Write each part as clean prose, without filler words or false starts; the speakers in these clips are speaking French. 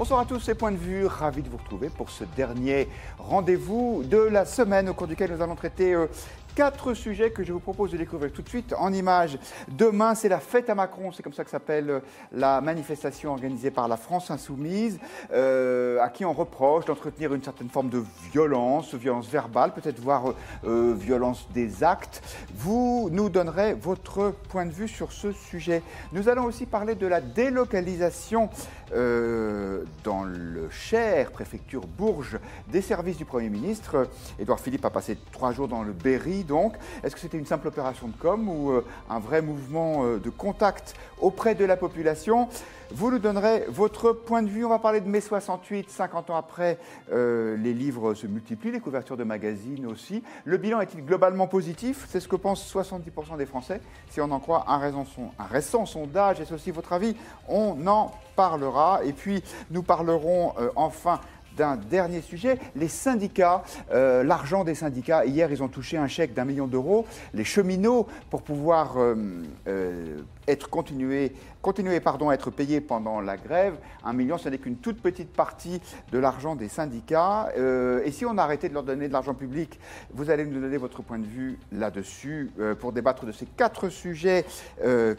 Bonsoir à tous, c'est Point de Vue, ravi de vous retrouver pour ce dernier rendez-vous de la semaine au cours duquel nous allons traiter 4 sujets que je vous propose de découvrir tout de suite en images. Demain, c'est la fête à Macron, c'est comme ça que s'appelle la manifestation organisée par la France Insoumise, à qui on reproche d'entretenir une certaine forme de violence verbale, peut-être voire violence des actes. Vous nous donnerez votre point de vue sur ce sujet. Nous allons aussi parler de la délocalisation dans le Cher, préfecture Bourges, des services du Premier ministre. Édouard Philippe a passé 3 jours dans le Berry, donc. Est-ce que c'était une simple opération de com ou un vrai mouvement de contact auprès de la population? Vous nous donnerez votre point de vue. On va parler de mai 68, 50 ans après, les livres se multiplient, les couvertures de magazines aussi. Le bilan est-il globalement positif? C'est ce que pensent 70% des Français, si on en croit un récent sondage. Est-ce aussi votre avis? On en parlera. Et puis, nous parlerons enfin d'un dernier sujet, les syndicats, l'argent des syndicats. Hier, ils ont touché un chèque d'1 million d'euros. Les cheminots, pour pouvoir continuer à être payés pendant la grève. 1 million, ce n'est qu'une toute petite partie de l'argent des syndicats. Et si on arrêtait de leur donner de l'argent public, vous allez nous donner votre point de vue là-dessus. Pour débattre de ces 4 sujets,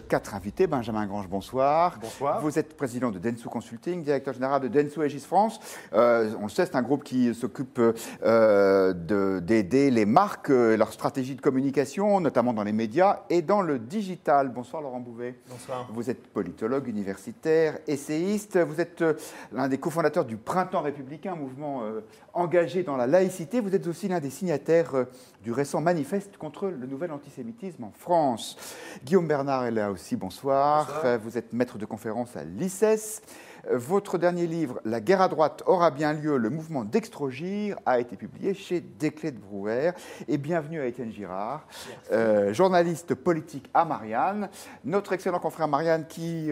4 invités. Benjamin Grange, bonsoir. Bonsoir. Vous êtes président de Denso Consulting, directeur général de Denso Aegis France. On le sait, c'est un groupe qui s'occupe d'aider les marques, leur stratégie de communication, notamment dans les médias et dans le digital. Bonsoir Laurent Bouvet. Bonsoir. Vous êtes politologue, universitaire, essayiste. Vous êtes l'un des cofondateurs du Printemps républicain, un mouvement engagé dans la laïcité. Vous êtes aussi l'un des signataires du récent manifeste contre le nouvel antisémitisme en France. Guillaume Bernard est là aussi, bonsoir. Bonsoir. Vous êtes maître de conférence à l'ICES. Votre dernier livre, La guerre à droite aura bien lieu, le mouvement d'Extrogir, a été publié chez Desclés de Brouwer. Et bienvenue à Étienne Girard, journaliste politique à Marianne. Notre excellent confrère Marianne qui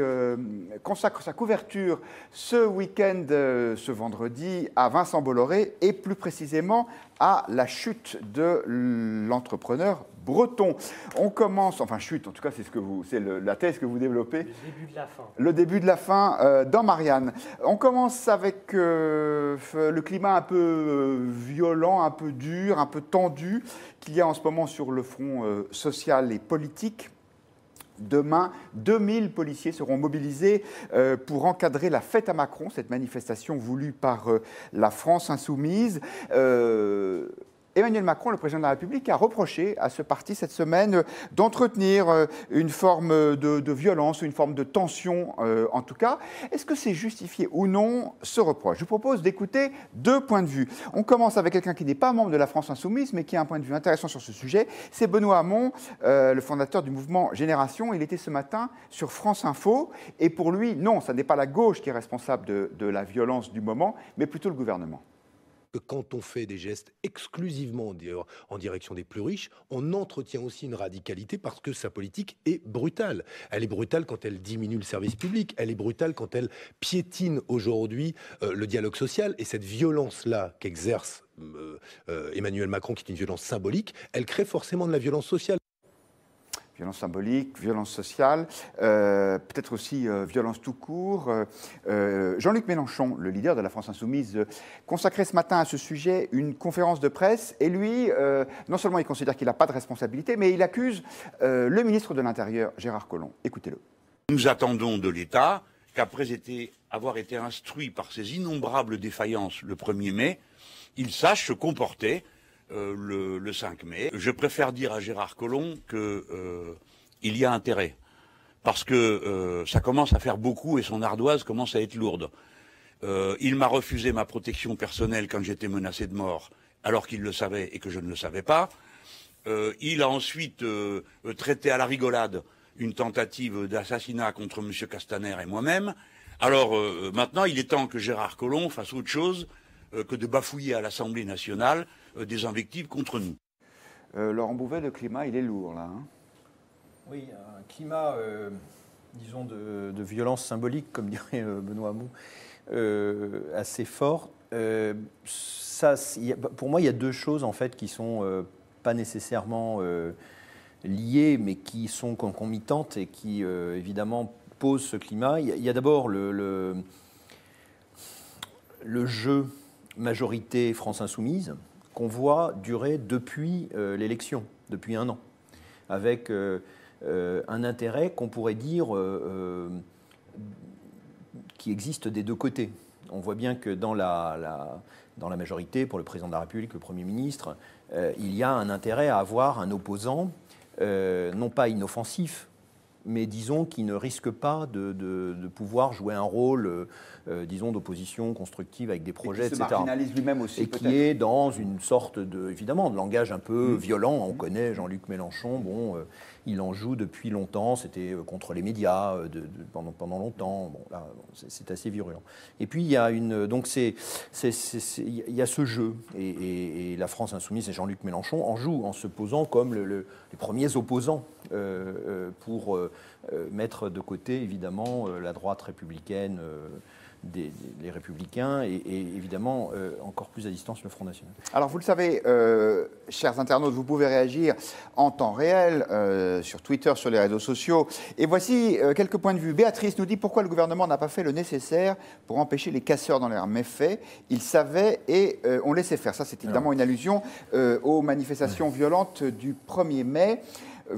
consacre sa couverture ce week-end, ce vendredi, à Vincent Bolloré et plus précisément à la chute de l'entrepreneur breton. On commence, enfin chute, en tout cas c'est la thèse que vous développez. Le début de la fin. Le début de la fin dans Marianne. On commence avec le climat un peu violent, un peu dur, un peu tendu qu'il y a en ce moment sur le front social et politique. Demain, 2000 policiers seront mobilisés pour encadrer la fête à Macron, cette manifestation voulue par la France insoumise. Emmanuel Macron, le président de la République, a reproché à ce parti cette semaine d'entretenir une forme de violence, une forme de tension en tout cas. Est-ce que c'est justifié ou non ce reproche? Je vous propose d'écouter 2 points de vue. On commence avec quelqu'un qui n'est pas membre de la France Insoumise, mais qui a un point de vue intéressant sur ce sujet. C'est Benoît Hamon, le fondateur du mouvement Génération. Il était ce matin sur France Info. Et pour lui, non, ce n'est pas la gauche qui est responsable de la violence du moment, mais plutôt le gouvernement. Quand on fait des gestes exclusivement en direction des plus riches, on entretient aussi une radicalité parce que sa politique est brutale. Elle est brutale quand elle diminue le service public, elle est brutale quand elle piétine aujourd'hui le dialogue social. Et cette violence-là qu'exerce Emmanuel Macron, qui est une violence symbolique, elle crée forcément de la violence sociale. Violence symbolique, violence sociale, peut-être aussi violence tout court. Jean-Luc Mélenchon, le leader de la France Insoumise, consacrait ce matin à ce sujet une conférence de presse. Et lui, non seulement il considère qu'il n'a pas de responsabilité, mais il accuse le ministre de l'Intérieur, Gérard Collomb. Écoutez-le. Nous attendons de l'État qu'après avoir été instruit par ces innombrables défaillances le 1er mai, il sache se comporter le 5 mai. Je préfère dire à Gérard Collomb qu'il y a intérêt, parce que ça commence à faire beaucoup et son ardoise commence à être lourde. Il m'a refusé ma protection personnelle quand j'étais menacé de mort, alors qu'il le savait et que je ne le savais pas. Il a ensuite traité à la rigolade une tentative d'assassinat contre M. Castaner et moi-même. Alors maintenant, il est temps que Gérard Collomb fasse autre chose que de bafouiller à l'Assemblée nationale des invectives contre nous. Laurent Bouvet, le climat, il est lourd, là. Hein. Oui, un climat, disons, de violence symbolique, comme dirait Benoît Hamon, assez fort. Pour moi, il y a 2 choses, en fait, qui sont pas nécessairement liées, mais qui sont concomitantes et qui, évidemment, posent ce climat. Il y a d'abord le jeu majorité France Insoumise qu'on voit durer depuis l'élection, depuis 1 an, avec un intérêt qu'on pourrait dire qui existe des deux côtés. On voit bien que dans la majorité, pour le président de la République, le Premier ministre, il y a un intérêt à avoir un opposant, non pas inoffensif, mais disons qui ne risque pas de pouvoir jouer un rôle, disons, d'opposition constructive avec des projets, etc. Et qui se marginalise lui-même aussi, et qui est dans une sorte évidemment, de langage un peu violent. On connaît Jean-Luc Mélenchon, bon, il en joue depuis longtemps, c'était contre les médias pendant longtemps. Bon, là, c'est assez virulent. Et puis, il y a il y a ce jeu. Et la France Insoumise et Jean-Luc Mélenchon en jouent en se posant comme les premiers opposants pour mettre de côté, évidemment, la droite républicaine, les Républicains et évidemment encore plus à distance le Front National. Alors vous le savez, chers internautes, vous pouvez réagir en temps réel sur Twitter, sur les réseaux sociaux. Et voici quelques points de vue. Béatrice nous dit pourquoi le gouvernement n'a pas fait le nécessaire pour empêcher les casseurs dans leurs méfaits. Ils savaient et on laissait faire. Ça, c'est évidemment une allusion aux manifestations violentes du 1er mai.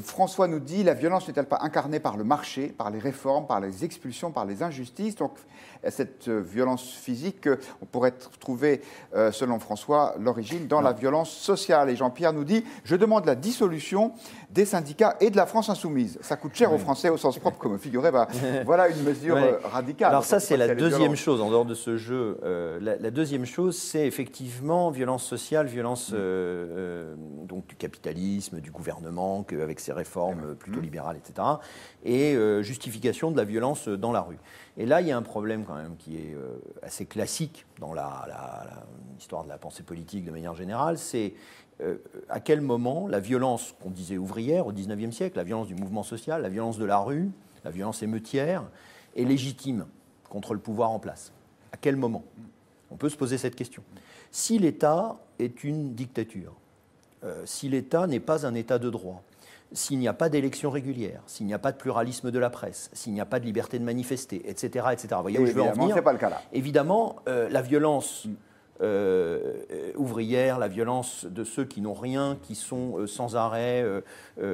François nous dit, la violence n'est-elle pas incarnée par le marché, par les réformes, par les expulsions, par les injustices? Donc cette violence physique, on pourrait trouver, selon François, l'origine dans la violence sociale. Et Jean-Pierre nous dit, je demande la dissolution des syndicats et de la France Insoumise. Ça coûte cher aux Français au sens propre, comme figurez. Voilà une mesure radicale. Alors ça, c'est la deuxième chose, en dehors de ce jeu. La deuxième chose, c'est effectivement violence sociale, violence donc du capitalisme, du gouvernement, avec ses réformes plutôt libérales, etc. Et justification de la violence dans la rue. Et là, il y a un problème quand même qui est assez classique dans l'histoire de la pensée politique de manière générale, c'est à quel moment la violence qu'on disait ouvrière au XIXe siècle, la violence du mouvement social, la violence de la rue, la violence émeutière, est légitime contre le pouvoir en place. À quel moment? On peut se poser cette question. Si l'État est une dictature, si l'État n'est pas un État de droit, s'il n'y a pas d'élection régulière, s'il n'y a pas de pluralisme de la presse, s'il n'y a pas de liberté de manifester, etc., etc. Vous voyez où je veux en venir? C'est pas le cas là. Évidemment, la violence ouvrière, la violence de ceux qui n'ont rien, qui sont sans arrêt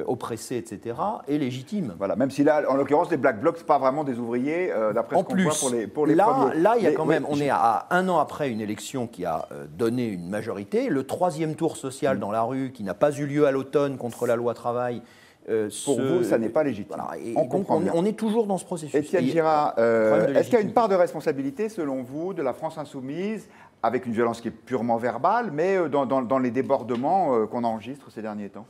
oppressés, etc., est légitime. Voilà, même si là, en l'occurrence, les Black Blocs, ce pas vraiment des ouvriers, d'après ce qu'on voit pour les premiers. Là, il y a quand même, on est à 1 an après une élection qui a donné une majorité, le 3e tour social dans la rue, qui n'a pas eu lieu à l'automne contre la loi travail. Pour vous, ça n'est pas légitime. Voilà, on est toujours dans ce processus. Étienne Girard, est-ce qu'il y a une part de responsabilité, selon vous, de la France Insoumise, avec une violence qui est purement verbale, mais dans les débordements qu'on enregistre ces derniers temps?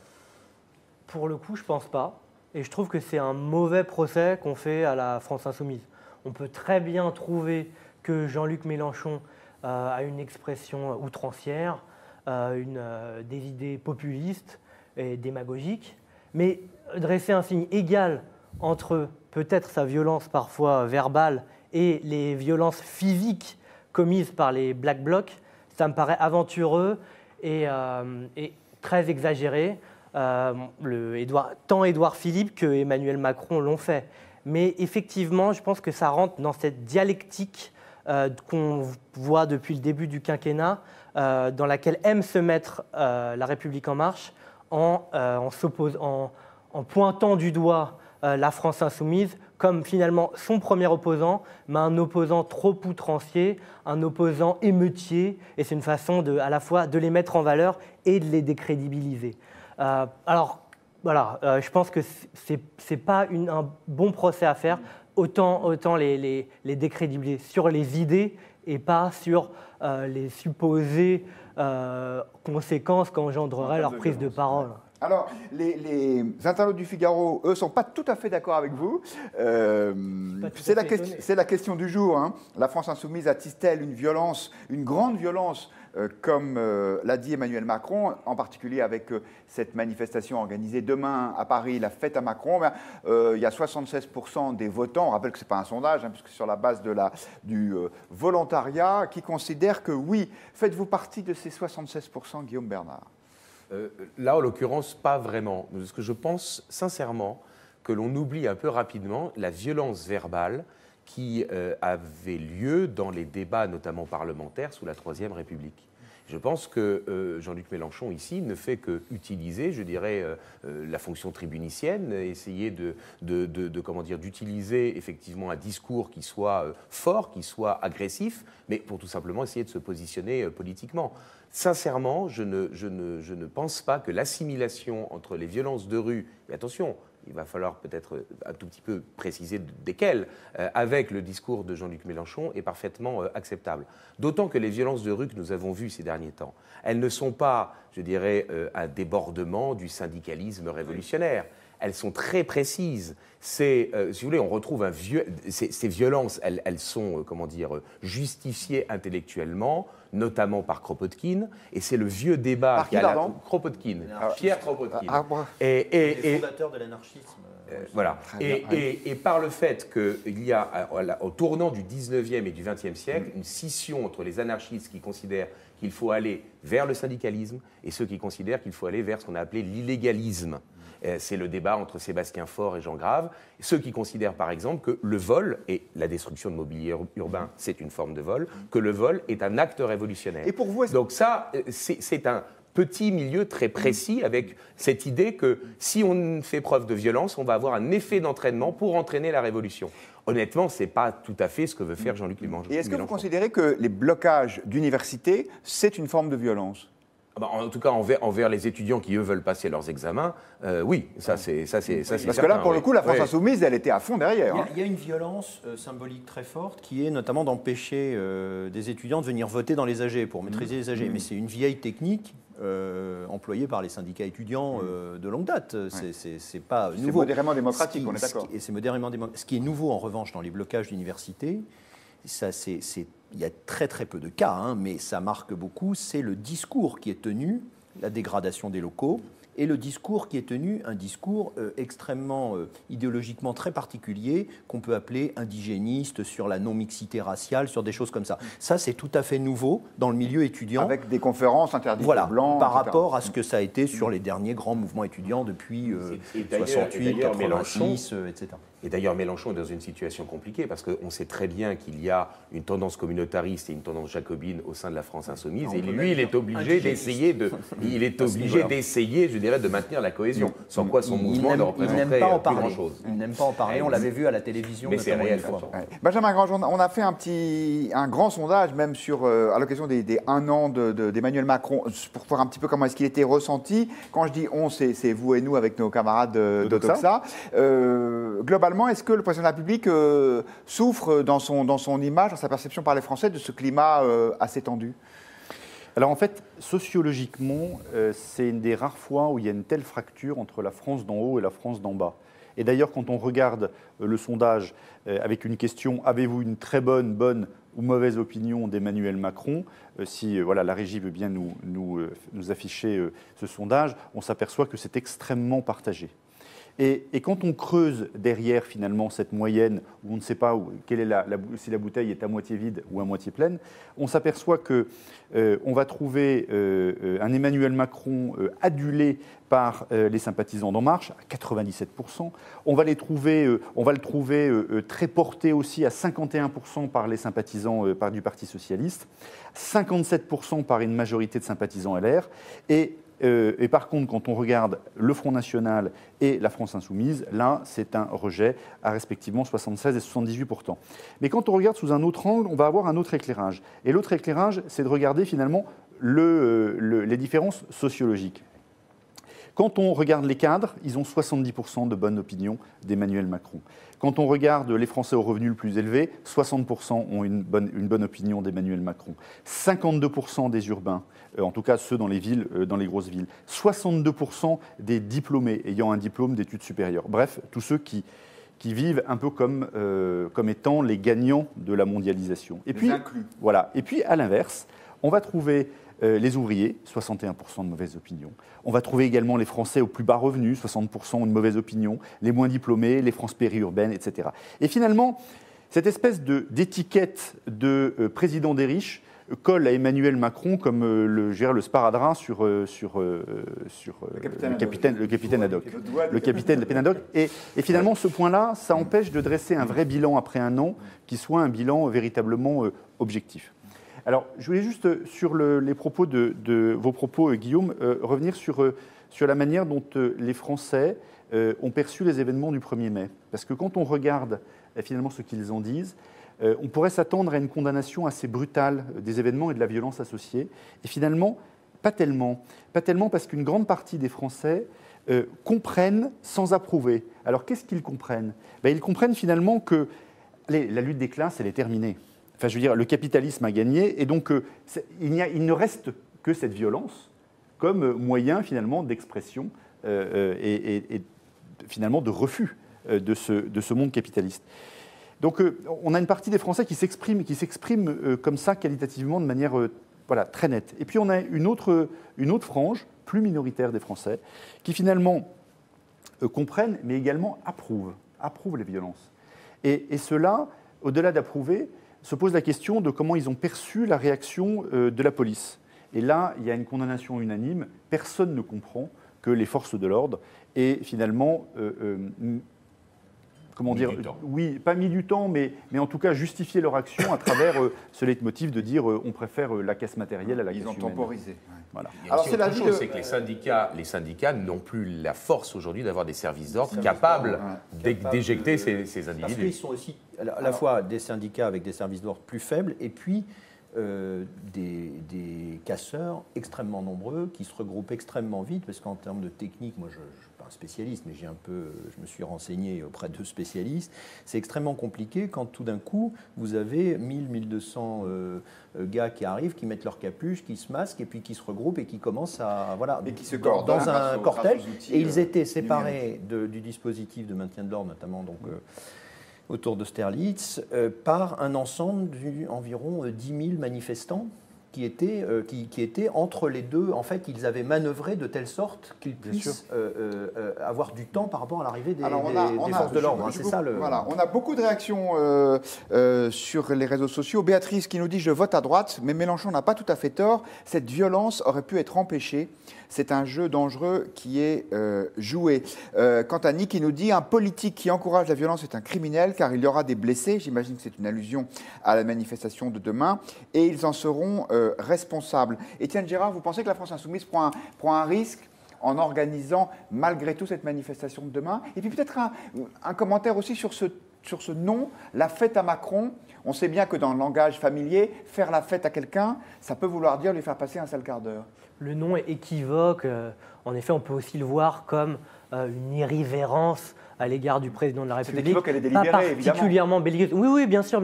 Pour le coup, je ne pense pas. Et je trouve que c'est un mauvais procès qu'on fait à la France Insoumise. On peut très bien trouver que Jean-Luc Mélenchon a une expression outrancière, des idées populistes et démagogiques, mais dresser un signe égal entre peut-être sa violence parfois verbale et les violences physiques commises par les Black Blocs, ça me paraît aventureux et très exagéré. Tant Édouard Philippe que Emmanuel Macron l'ont fait. Mais effectivement, je pense que ça rentre dans cette dialectique qu'on voit depuis le début du quinquennat, dans laquelle aime se mettre La République En Marche en pointant du doigt la France Insoumise comme finalement son premier opposant, mais un opposant trop outrancier, un opposant émeutier, et c'est une façon à la fois de les mettre en valeur et de les décrédibiliser. Alors, voilà, je pense que ce n'est pas un bon procès à faire, autant les décrédibiliser sur les idées et pas sur les supposées conséquences qu'engendrerait leur prise de parole. Alors, les internautes du Figaro, eux, ne sont pas tout à fait d'accord avec vous. C'est la question du jour. Hein. La France Insoumise attise-t-elle une grande violence, comme l'a dit Emmanuel Macron, en particulier avec cette manifestation organisée demain à Paris, la fête à Macron? Il y a 76% des votants, on rappelle que ce n'est pas un sondage, hein, puisque c'est sur la base du volontariat, qui considèrent que oui. Faites-vous partie de ces 76%, Guillaume Bernard? Là, en l'occurrence, pas vraiment. Parce que je pense sincèrement que l'on oublie un peu rapidement la violence verbale qui avait lieu dans les débats, notamment parlementaires, sous la Troisième République. Je pense que Jean-Luc Mélenchon, ici, ne fait qu'utiliser, je dirais, la fonction tribunicienne, essayer d'utiliser effectivement un discours qui soit fort, qui soit agressif, mais pour tout simplement essayer de se positionner politiquement. Sincèrement, je ne pense pas que l'assimilation entre les violences de rue, et attention, il va falloir peut-être un tout petit peu préciser desquelles, avec le discours de Jean-Luc Mélenchon, est parfaitement acceptable. D'autant que les violences de rue que nous avons vues ces derniers temps, elles ne sont pas, je dirais, un débordement du syndicalisme révolutionnaire. Elles sont très précises. Si vous voulez, on retrouve ces violences, elles sont, justifiées intellectuellement, notamment par Kropotkin, et c'est le vieux débat par qui, pardon Kropotkin, Pierre Kropotkin. Les fondateurs de l'anarchisme. Voilà. Et par le fait qu'il y a, au tournant du 19e et du 20e siècle, une scission entre les anarchistes qui considèrent qu'il faut aller vers le syndicalisme et ceux qui considèrent qu'il faut aller vers ce qu'on a appelé l'illégalisme. C'est le débat entre Sébastien Faure et Jean Grave. Ceux qui considèrent par exemple que le vol, et la destruction de mobilier urbain, c'est une forme de vol, que le vol est un acte révolutionnaire. Et pour vous, donc ça, c'est un petit milieu très précis avec cette idée que si on fait preuve de violence, on va avoir un effet d'entraînement pour entraîner la révolution. Honnêtement, ce n'est pas tout à fait ce que veut faire Jean-Luc Mélenchon. Et est-ce que vous considérez que les blocages d'universités, c'est une forme de violence ? En tout cas, envers les étudiants qui, eux, veulent passer leurs examens, oui, ça c'est Parce certain, que là, pour le coup, la France insoumise, elle était à fond derrière. Il y a une violence symbolique très forte qui est notamment d'empêcher des étudiants de venir voter dans les AG pour maîtriser les AG. Mais c'est une vieille technique employée par les syndicats étudiants de longue date. C'est pas nouveau. C'est modérément démocratique, on est d'accord. C'est modérément démocratique. Ce qui est nouveau, en revanche, dans les blocages d'universités, il y a très très peu de cas, mais ça marque beaucoup, c'est le discours qui est tenu, la dégradation des locaux, et le discours qui est tenu, un discours extrêmement idéologiquement très particulier, qu'on peut appeler indigéniste, sur la non-mixité raciale, sur des choses comme ça. Ça, c'est tout à fait nouveau dans le milieu étudiant. Avec des conférences interdites aux Blancs, par etc. rapport à ce que ça a été sur les derniers grands mouvements étudiants depuis 68, 86, etc. Et d'ailleurs, Mélenchon est dans une situation compliquée parce qu'on sait très bien qu'il y a une tendance communautariste et une tendance jacobine au sein de la France insoumise. Et lui, il est obligé d'essayer je dirais, de maintenir la cohésion. Sans quoi son mouvement ne représenterait plus grand-chose. Il n'aime pas en parler. On l'avait vu à la télévision. Mais c'est réel. Benjamin Grandjean, on a fait un grand sondage, même à l'occasion des 1 an d'Emmanuel Macron, pour voir un petit peu comment est-ce qu'il était ressenti. Quand je dis on, c'est vous et nous avec nos camarades d'Odoxa. Globalement, est-ce que le président de la République souffre dans son image, dans sa perception par les Français, de ce climat assez tendu ? Alors en fait, sociologiquement, c'est une des rares fois où il y a une telle fracture entre la France d'en haut et la France d'en bas. Et d'ailleurs, quand on regarde le sondage avec une question « Avez-vous une très bonne ou mauvaise opinion d'Emmanuel Macron ?» Si la régie veut bien nous afficher ce sondage, on s'aperçoit que c'est extrêmement partagé. Et quand on creuse derrière finalement cette moyenne, où on ne sait pas si la bouteille est à moitié vide ou à moitié pleine, on s'aperçoit qu'on va trouver un Emmanuel Macron adulé par les sympathisants d'En Marche, à 97%. On va le trouver très porté aussi à 51% par les sympathisants du Parti socialiste, 57% par une majorité de sympathisants LR, et par contre, quand on regarde le Front National et la France Insoumise, là, c'est un rejet à respectivement 76 et 78%. Mais quand on regarde sous un autre angle, on va avoir un autre éclairage. Et l'autre éclairage, c'est de regarder finalement les différences sociologiques. Quand on regarde les cadres, ils ont 70% de bonne opinion d'Emmanuel Macron. Quand on regarde les Français aux revenus le plus élevés, 60% ont une bonne opinion d'Emmanuel Macron. 52% des urbains, en tout cas ceux dans les villes, dans les grosses villes. 62% des diplômés ayant un diplôme d'études supérieures. Bref, tous ceux qui vivent un peu comme étant les gagnants de la mondialisation. Et puis, voilà. Et puis, à l'inverse, on va trouver les ouvriers, 61% de mauvaise opinion. On va trouver également les Français aux plus bas revenus, 60% ont une mauvaise opinion, les moins diplômés, les France périurbaines, etc. Et finalement, cette espèce d'étiquette de président des riches colle à Emmanuel Macron comme le sparadrap sur le capitaine Haddock. Le capitaine Haddock. Et finalement, ce point-là, ça empêche de dresser un vrai bilan après un an qui soit un bilan véritablement objectif. Alors, je voulais juste, sur les propos de vos propos, Guillaume, revenir sur la manière dont les Français ont perçu les événements du 1er mai. Parce que quand on regarde finalement ce qu'ils en disent, on pourrait s'attendre à une condamnation assez brutale des événements et de la violence associée. Et finalement, pas tellement. Pas tellement parce qu'une grande partie des Français comprennent sans approuver. Alors, qu'est-ce qu'ils comprennent ? Ils comprennent finalement que la lutte des classes, elle est terminée. Enfin, je veux dire, le capitalisme a gagné, et donc il ne reste que cette violence comme moyen finalement d'expression et finalement de refus de ce monde capitaliste. Donc on a une partie des Français qui s'expriment comme ça qualitativement de manière très nette. Et puis on a une autre frange, plus minoritaire des Français, qui finalement comprennent, mais également approuvent les violences. Et cela, au-delà d'approuver, se pose la question de comment ils ont perçu la réaction de la police. Et là, il y a une condamnation unanime. Personne ne comprend que les forces de l'ordre aient finalement, oui, pas mis du temps, mais en tout cas justifié leur action à travers ce leitmotiv de dire on préfère la casse matérielle à la casse humaine. Ils ont temporisé. Voilà. Alors c'est la chose, c'est que les syndicats n'ont plus la force aujourd'hui d'avoir des services d'ordre capables d'éjecter ces individus. Parce qu'ils sont aussi à la fois des syndicats avec des services d'ordre plus faibles et puis des casseurs extrêmement nombreux qui se regroupent extrêmement vite, parce qu'en termes de technique, moi je ne suis pas un spécialiste, mais je me suis renseigné auprès de spécialistes, c'est extrêmement compliqué quand tout d'un coup vous avez 1000-1200 gars qui arrivent, qui mettent leur capuche, qui se masquent et puis qui se regroupent et qui commencent à et qui se dans un cortège, et ils étaient séparés du dispositif de maintien de l'ordre, notamment donc autour d'Austerlitz, par un ensemble d'environ 10 000 manifestants qui étaient entre les deux. En fait, ils avaient manœuvré de telle sorte qu'ils puissent avoir du temps par rapport à l'arrivée des forces de l'ordre. C'est ça le... Voilà, on a beaucoup de réactions sur les réseaux sociaux. Béatrice qui nous dit « Je vote à droite, mais Mélenchon n'a pas tout à fait tort. Cette violence aurait pu être empêchée. C'est un jeu dangereux qui est joué. » Quant à Nick qui nous dit « Un politique qui encourage la violence est un criminel car il y aura des blessés. » J'imagine que c'est une allusion à la manifestation de demain. Et ils en seront responsables. Étienne Gérard, vous pensez que la France Insoumise prend un risque en organisant malgré tout cette manifestation de demain? Et puis peut-être un commentaire aussi sur ce nom, la fête à Macron. On sait bien que dans le langage familier, faire la fête à quelqu'un, ça peut vouloir dire lui faire passer un sale quart d'heure. Le nom est équivoque. En effet, on peut aussi le voir comme une irrévérence à l'égard du président de la République. C'est équivoque, elle est délibérée, pas particulièrement belliqueuse. Oui, bien sûr.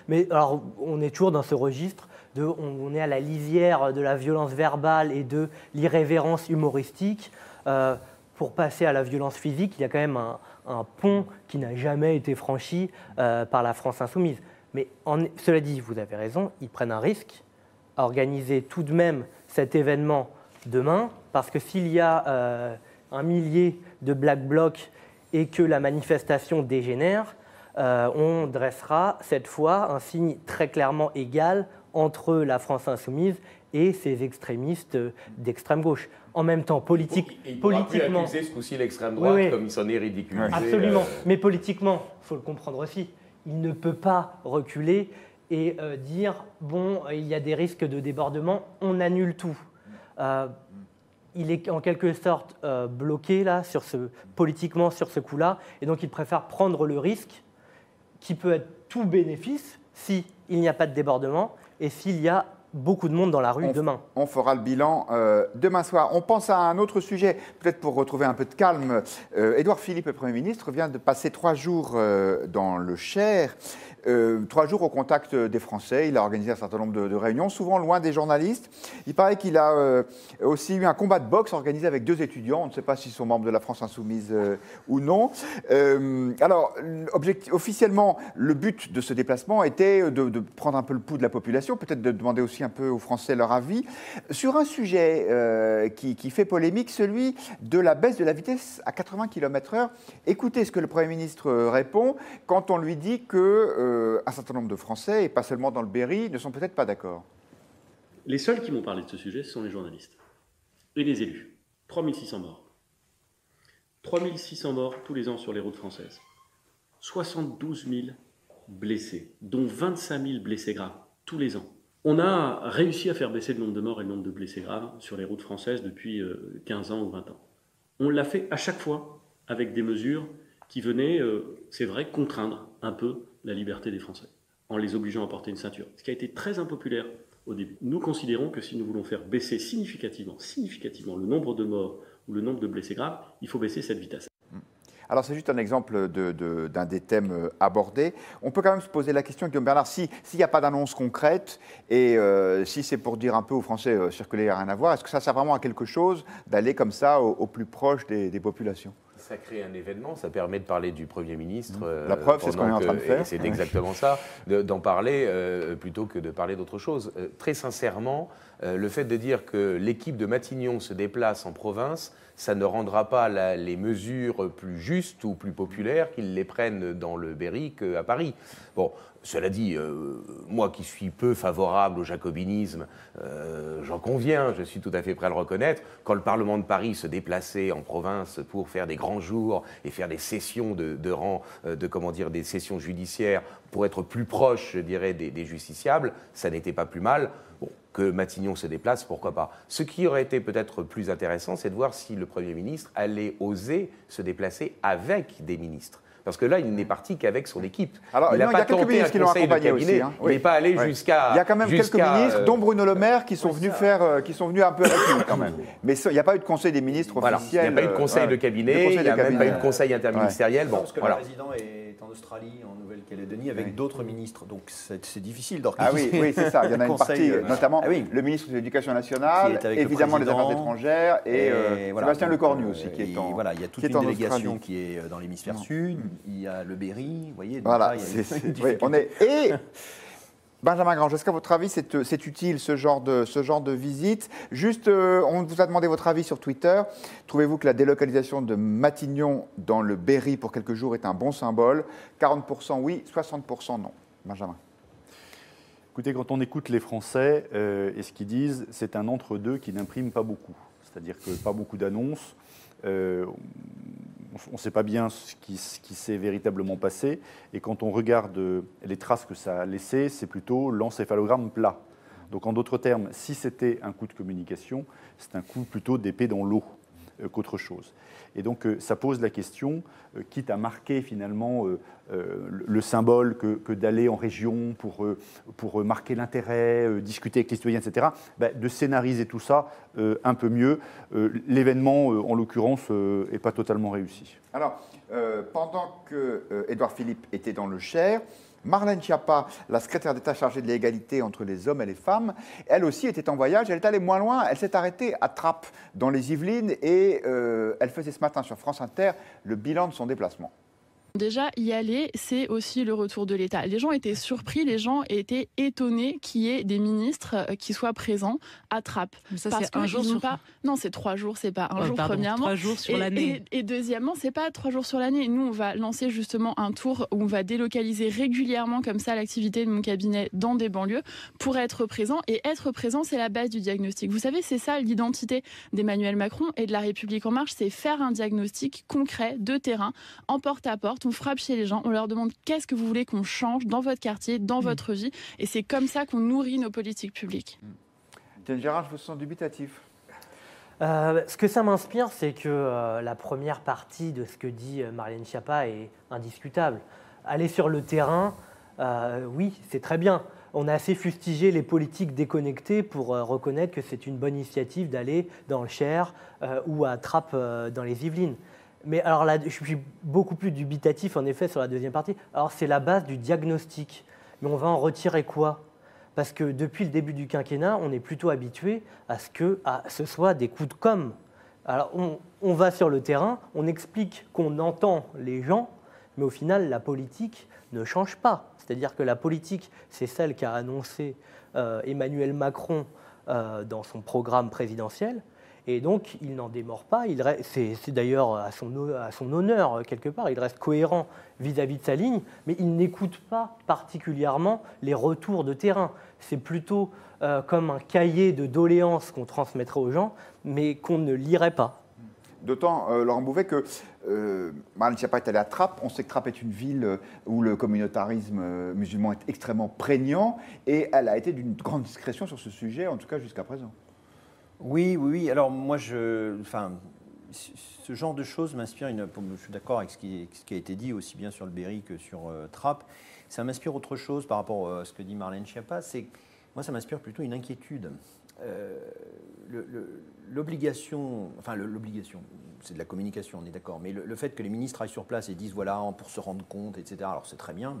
Mais alors, on est toujours dans ce registre on est à la lisière de la violence verbale et de l'irrévérence humoristique. Pour passer à la violence physique, il y a quand même un pont qui n'a jamais été franchi par la France Insoumise. Mais cela dit, vous avez raison, ils prennent un risque à organiser tout de même cet événement demain, parce que s'il y a un millier de Black Blocs et que la manifestation dégénère, on dressera cette fois un signe très clairement égal entre la France Insoumise et ses extrémistes d'extrême gauche. En même temps, politiquement... Il pourra plus accuser ce coup-ci l'extrême droite comme il s'en est ridiculisé. Absolument. Mais politiquement, il faut le comprendre aussi, il ne peut pas reculer et dire « bon, il y a des risques de débordement, on annule tout ». Il est en quelque sorte bloqué là, politiquement sur ce coup-là, et donc il préfère prendre le risque qui peut être tout bénéfice s'il n'y a pas de débordement et s'il y a beaucoup de monde dans la rue demain. On fera le bilan demain soir. On pense à un autre sujet, peut-être pour retrouver un peu de calme. Édouard Philippe, le Premier ministre, vient de passer 3 jours dans le Cher. 3 jours au contact des Français. Il a organisé un certain nombre de réunions, souvent loin des journalistes. Il paraît qu'il a aussi eu un combat de boxe organisé avec 2 étudiants. On ne sait pas s'ils sont membres de la France Insoumise ou non. Alors, officiellement, le but de ce déplacement était de prendre un peu le pouls de la population, peut-être de demander aussi un peu aux Français leur avis, sur un sujet qui fait polémique, celui de la baisse de la vitesse à 80 km/h. Écoutez ce que le Premier ministre répond quand on lui dit que un certain nombre de Français, et pas seulement dans le Berry, ne sont peut-être pas d'accord. Les seuls qui m'ont parlé de ce sujet, ce sont les journalistes et les élus. 3600 morts. 3600 morts tous les ans sur les routes françaises. 72 000 blessés, dont 25 000 blessés graves tous les ans. On a réussi à faire baisser le nombre de morts et le nombre de blessés graves sur les routes françaises depuis 15 ans ou 20 ans. On l'a fait à chaque fois avec des mesures qui venaient, c'est vrai, contraindre un peu la liberté des Français, en les obligeant à porter une ceinture, ce qui a été très impopulaire au début. Nous considérons que si nous voulons faire baisser significativement le nombre de morts ou le nombre de blessés graves, il faut baisser cette vitesse. Alors, c'est juste un exemple d'un des thèmes abordés. On peut quand même se poser la question, Guillaume Bernard, s'il n'y a pas d'annonce concrète et si c'est pour dire un peu aux Français circuler, il n'y a rien à voir, est-ce que ça sert vraiment à quelque chose d'aller comme ça au plus proche des populations ? Ça crée un événement, ça permet de parler du Premier ministre. La preuve, c'est ce qu'on est en train de faire. C'est exactement ça, d'en parler plutôt que de parler d'autre chose. Très sincèrement, le fait de dire que l'équipe de Matignon se déplace en province, ça ne rendra pas les mesures plus justes ou plus populaires qu'ils les prennent dans le Berry qu'à Paris. Bon, cela dit, moi qui suis peu favorable au jacobinisme, j'en conviens, je suis tout à fait prêt à le reconnaître, quand le Parlement de Paris se déplaçait en province pour faire des grands jours et faire des sessions des sessions judiciaires pour être plus proche, je dirais, des justiciables, ça n'était pas plus mal. Bon, que Matignon se déplace, pourquoi pas. Ce qui aurait été peut-être plus intéressant, c'est de voir si le Premier ministre allait oser se déplacer avec des ministres. Parce que là, il n'est parti qu'avec son équipe. Alors, il y a quelques ministres qui l'ont accompagné aussi. Hein. Il n'est pas allé jusqu'à... Il y a quand même quelques ministres, dont Bruno Le Maire, qui sont venus un peu avec lui quand même. Mais il n'y a pas eu de conseil des ministres officiel. Il n'y a pas eu de conseil de cabinet, il n'y a même pas eu de conseil interministériel. Bon, parce que le président est en Australie, en Nouvelle-Calédonie, avec d'autres ministres. Donc c'est difficile d'organiser. Ah oui, c'est ça. Il y en a une partie, notamment le ministre de l'Éducation nationale, évidemment des Affaires étrangères et Sébastien Lecornu aussi, qui est en Voilà, il y a toute une délégation qui est dans l'hémisphère sud. Il y a le Berry, vous voyez. Voilà, Et Benjamin Grange, est-ce qu'à votre avis, c'est utile ce genre de visite ? Juste, on vous a demandé votre avis sur Twitter. Trouvez-vous que la délocalisation de Matignon dans le Berry pour quelques jours est un bon symbole ? 40% oui, 60% non. Benjamin. Écoutez, quand on écoute les Français et ce qu'ils disent, c'est un entre-deux qui n'imprime pas beaucoup. C'est-à-dire que pas beaucoup d'annonces. On ne sait pas bien ce qui s'est véritablement passé. Et quand on regarde les traces que ça a laissées, c'est plutôt l'encéphalogramme plat. Donc en d'autres termes, si c'était un coup de communication, c'est un coup plutôt d'épée dans l'eau qu'autre chose. Et donc ça pose la question, quitte à marquer finalement le symbole que d'aller en région pour marquer l'intérêt, discuter avec les citoyens, etc., de scénariser tout ça un peu mieux. L'événement, en l'occurrence, n'est pas totalement réussi. Alors, pendant que Édouard Philippe était dans le Cher, Marlène Schiappa, la secrétaire d'État chargée de l'égalité entre les hommes et les femmes, elle aussi était en voyage, elle est allée moins loin, elle s'est arrêtée à Trappes, dans les Yvelines, et elle faisait ce matin sur France Inter le bilan de son déplacement. Déjà, y aller, c'est aussi le retour de l'État. Les gens étaient surpris, les gens étaient étonnés qu'il y ait des ministres qui soient présents à Trappes. Ça, parce c'est un jour sur... Non, c'est 3 jours, c'est pas un jour, pardon, premièrement. 3 jours sur l'année. Et deuxièmement, c'est pas 3 jours sur l'année. Nous, on va lancer justement un tour où on va délocaliser régulièrement comme ça l'activité de mon cabinet dans des banlieues pour être présent. Et être présent, c'est la base du diagnostic. Vous savez, c'est ça l'identité d'Emmanuel Macron et de La République En Marche, c'est faire un diagnostic concret de terrain, en porte-à-porte. On frappe chez les gens, on leur demande qu'est-ce que vous voulez qu'on change dans votre quartier, dans votre vie. Et c'est comme ça qu'on nourrit nos politiques publiques. Tiens, Gérard, je vous sens dubitatif. Ce que ça m'inspire, c'est que la première partie de ce que dit Marlène Schiappa est indiscutable. Aller sur le terrain, oui, c'est très bien. On a assez fustigé les politiques déconnectées pour reconnaître que c'est une bonne initiative d'aller dans le Cher ou à Trappes dans les Yvelines. Mais alors là, je suis beaucoup plus dubitatif en effet sur la deuxième partie. Alors c'est la base du diagnostic. Mais on va en retirer quoi ? Parce que depuis le début du quinquennat, on est plutôt habitué à ce que ce soit des coups de com'. Alors on va sur le terrain, on explique qu'on entend les gens, mais au final, la politique ne change pas. C'est-à-dire que la politique, c'est celle qu'a annoncé Emmanuel Macron dans son programme présidentiel. Et donc, il n'en démord pas. C'est d'ailleurs à son honneur, quelque part. Il reste cohérent vis-à-vis de sa ligne, mais il n'écoute pas particulièrement les retours de terrain. C'est plutôt comme un cahier de doléances qu'on transmettrait aux gens, mais qu'on ne lirait pas. D'autant, Laurent Bouvet, que Marlène Schiappa est allée à Trappes. On sait que Trappes est une ville où le communautarisme musulman est extrêmement prégnant, et elle a été d'une grande discrétion sur ce sujet, en tout cas jusqu'à présent. Oui. Alors moi, ce genre de choses m'inspire. Je suis d'accord avec ce qui a été dit aussi bien sur le Berry que sur Trappes. Ça m'inspire autre chose par rapport à ce que dit Marlène Schiappa. Moi, ça m'inspire plutôt une inquiétude. L'obligation, c'est de la communication, on est d'accord, mais le fait que les ministres aillent sur place et disent voilà, pour se rendre compte, etc., alors c'est très bien,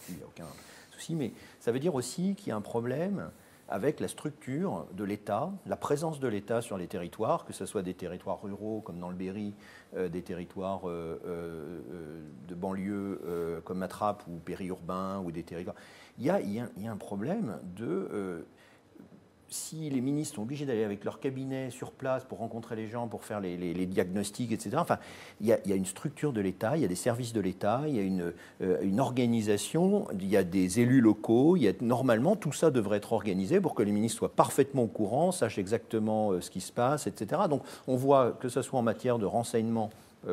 il n'y a aucun souci, mais ça veut dire aussi qu'il y a un problème avec la structure de l'État, la présence de l'État sur les territoires, que ce soit des territoires ruraux comme dans le Berry, des territoires de banlieue comme à Trappes ou périurbains, ou des territoires. Il y a un problème de... si les ministres sont obligés d'aller avec leur cabinet sur place pour rencontrer les gens, pour faire les diagnostics, etc., enfin, il y a une structure de l'État, il y a des services de l'État, il y a une organisation, il y a des élus locaux, normalement, tout ça devrait être organisé pour que les ministres soient parfaitement au courant, sachent exactement ce qui se passe, etc. Donc, on voit que ce soit en matière de renseignement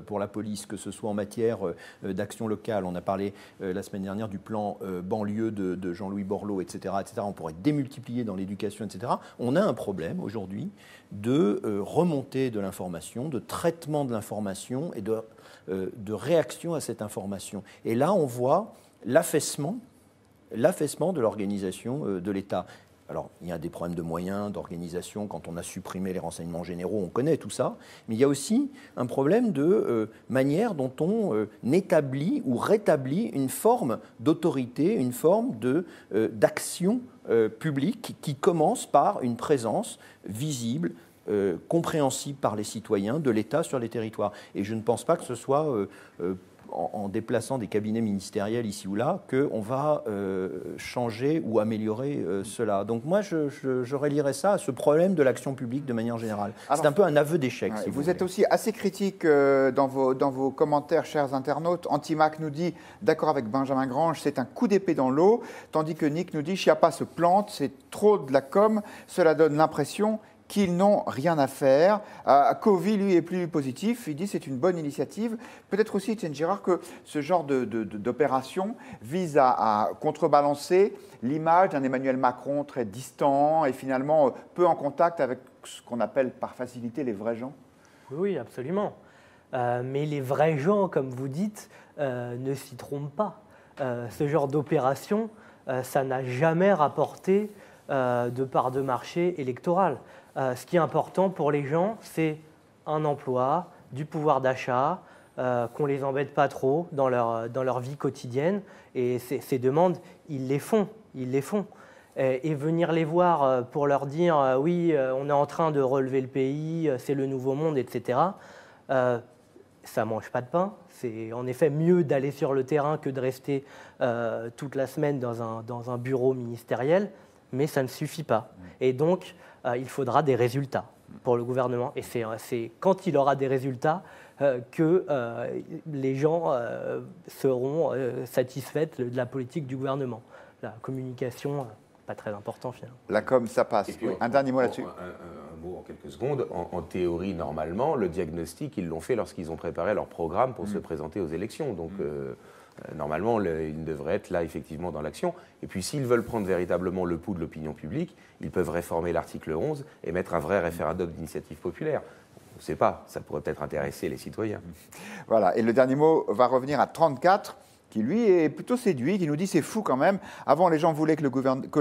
pour la police, que ce soit en matière d'action locale. On a parlé la semaine dernière du plan banlieue de Jean-Louis Borloo, etc., etc. On pourrait démultiplier dans l'éducation, etc. On a un problème aujourd'hui de remontée de l'information, de traitement de l'information et de réaction à cette information. Et là, on voit l'affaissement de l'organisation de l'État. Alors, il y a des problèmes de moyens, d'organisation. Quand on a supprimé les renseignements généraux, on connaît tout ça. Mais il y a aussi un problème de manière dont on établit ou rétablit une forme d'autorité, une forme d'action publique qui commence par une présence visible, compréhensible par les citoyens de l'État sur les territoires. Et je ne pense pas que ce soit... en déplaçant des cabinets ministériels ici ou là, qu'on va changer ou améliorer cela. Donc moi, je relierais ça à ce problème de l'action publique de manière générale. C'est un peu un aveu d'échec. Ouais, si vous êtes aussi assez critique dans vos commentaires, chers internautes. Antimac nous dit, d'accord avec Benjamin Grange, c'est un coup d'épée dans l'eau, tandis que Nick nous dit, Schiappa se plante, c'est trop de la com, cela donne l'impression qu'ils n'ont rien à faire. Covey, lui, est plus positif. Il dit que c'est une bonne initiative. Peut-être aussi, Étienne Girard, que ce genre d'opération vise à contrebalancer l'image d'un Emmanuel Macron très distant et finalement peu en contact avec ce qu'on appelle par facilité les vrais gens. Oui, absolument. Mais les vrais gens, comme vous dites, ne s'y trompent pas. Ce genre d'opération, ça n'a jamais rapporté de part de marché électorale. Ce qui est important pour les gens, c'est un emploi, du pouvoir d'achat, qu'on ne les embête pas trop dans leur vie quotidienne. Et ces demandes, ils les font. Et venir les voir pour leur dire « oui, on est en train de relever le pays, c'est le nouveau monde, etc. » ça ne mange pas de pain. C'est en effet mieux d'aller sur le terrain que de rester toute la semaine dans un bureau ministériel, mais ça ne suffit pas. Et donc, il faudra des résultats pour le gouvernement. Et c'est quand il aura des résultats que les gens seront satisfaits de la politique du gouvernement. La communication, pas très important finalement. La com, ça passe. Puis, un dernier mot là-dessus. Un mot en quelques secondes. En théorie, normalement, le diagnostic, ils l'ont fait lorsqu'ils ont préparé leur programme pour se présenter aux élections. Donc, normalement, ils devraient être là, effectivement, dans l'action. Et puis, s'ils veulent prendre véritablement le pouls de l'opinion publique, ils peuvent réformer l'article 11 et mettre un vrai référendum d'initiative populaire. On ne sait pas, ça pourrait peut-être intéresser les citoyens. Voilà, et le dernier mot va revenir à 34, qui lui est plutôt séduit, qui nous dit c'est fou quand même. Avant, les gens voulaient que le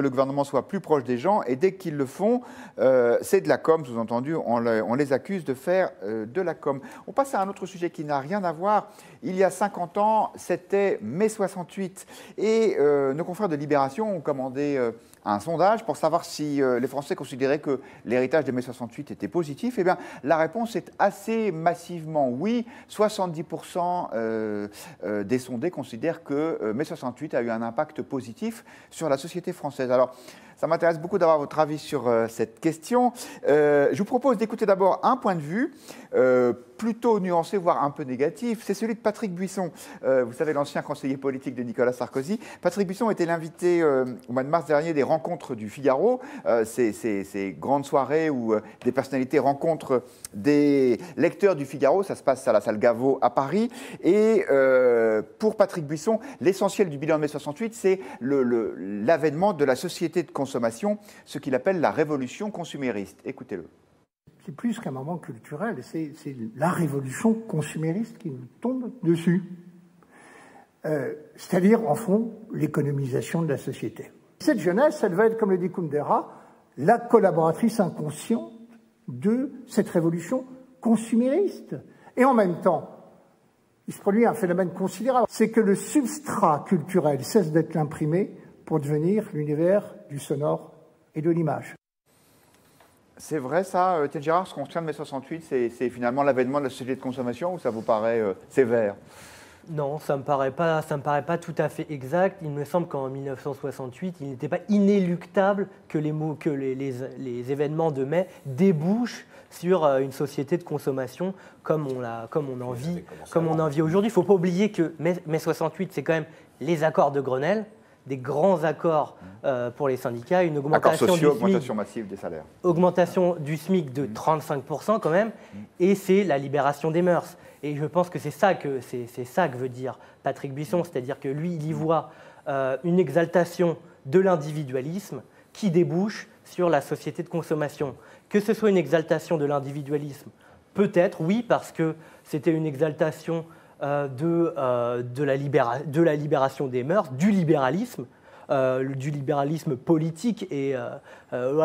gouvernement soit plus proche des gens, et dès qu'ils le font, c'est de la com, sous-entendu, on les accuse de faire de la com. On passe à un autre sujet qui n'a rien à voir. Il y a 50 ans, c'était mai 68, et nos confrères de Libération ont commandé un sondage pour savoir si les Français considéraient que l'héritage de mai 68 était positif. Eh bien, la réponse est assez massivement oui. 70% des sondés considèrent que mai 68 a eu un impact positif sur la société française. Alors, Ça m'intéresse beaucoup d'avoir votre avis sur cette question. Je vous propose d'écouter d'abord un point de vue plutôt nuancé, voire un peu négatif. C'est celui de Patrick Buisson. Vous savez, l'ancien conseiller politique de Nicolas Sarkozy. Patrick Buisson était l'invité au mois de mars dernier des rencontres du Figaro. Ces grandes soirées où des personnalités rencontrent des lecteurs du Figaro. Ça se passe à la salle Gaveau à Paris. Et pour Patrick Buisson, l'essentiel du bilan de mai 68, c'est l'avènement de la société de consommation, ce qu'il appelle la révolution consumériste. Écoutez-le. C'est plus qu'un moment culturel, c'est la révolution consumériste qui nous tombe dessus. C'est-à-dire, en fond, l'économisation de la société. Cette jeunesse, elle va être, comme le dit Kundera, la collaboratrice inconsciente de cette révolution consumériste. Et en même temps, il se produit un phénomène considérable, c'est que le substrat culturel cesse d'être l'imprimé pour devenir l'univers du sonore et de l'image. C'est vrai ça, Ted Gérard, ce qu'on retient de mai 68, c'est finalement l'avènement de la société de consommation ou ça vous paraît sévère? Non, ça me paraît pas tout à fait exact. Il me semble qu'en 1968, il n'était pas inéluctable que les événements de mai débouchent sur une société de consommation comme on en vit aujourd'hui. Il ne faut pas oublier que mai 68, c'est quand même les accords de Grenelle, des grands accords pour les syndicats, une augmentation sociaux, du SMIC, augmentation massive des salaires. Augmentation du SMIC de 35% quand même, et c'est la libération des mœurs. Et je pense que c'est ça que veut dire Patrick Buisson, c'est-à-dire que lui, il y voit une exaltation de l'individualisme qui débouche sur la société de consommation. Que ce soit une exaltation de l'individualisme, peut-être, oui, parce que c'était une exaltation de la libération des mœurs, du libéralisme politique et au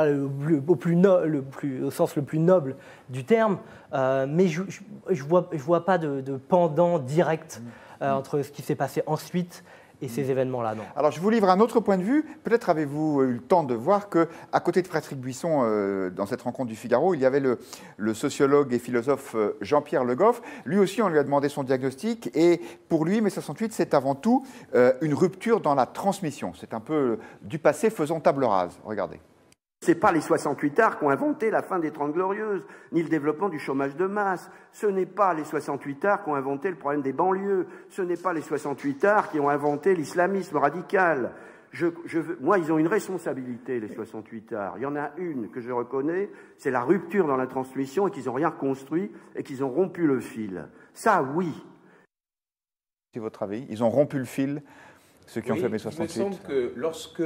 sens le plus noble du terme, mais je vois pas de pendant direct entre ce qui s'est passé ensuite et ces événements-là, non. Alors, je vous livre un autre point de vue. Peut-être avez-vous eu le temps de voir qu'à côté de Patrick Buisson, dans cette rencontre du Figaro, il y avait le sociologue et philosophe Jean-Pierre Le Goff. Lui aussi, on lui a demandé son diagnostic. Et pour lui, mai 68, c'est avant tout une rupture dans la transmission. C'est un peu du passé faisant table rase. Regardez. Ce n'est pas les 68ards qui ont inventé la fin des 30 Glorieuses, ni le développement du chômage de masse. Ce n'est pas les 68ards qui ont inventé le problème des banlieues. Ce n'est pas les 68ards qui ont inventé l'islamisme radical. Moi, ils ont une responsabilité, les 68ards. Il y en a une que je reconnais, c'est la rupture dans la transmission et qu'ils n'ont rien construit et qu'ils ont rompu le fil. Ça, oui. C'est votre avis? Ils ont rompu le fil, ceux qui ont fait mai 68. Il me semble que lorsque...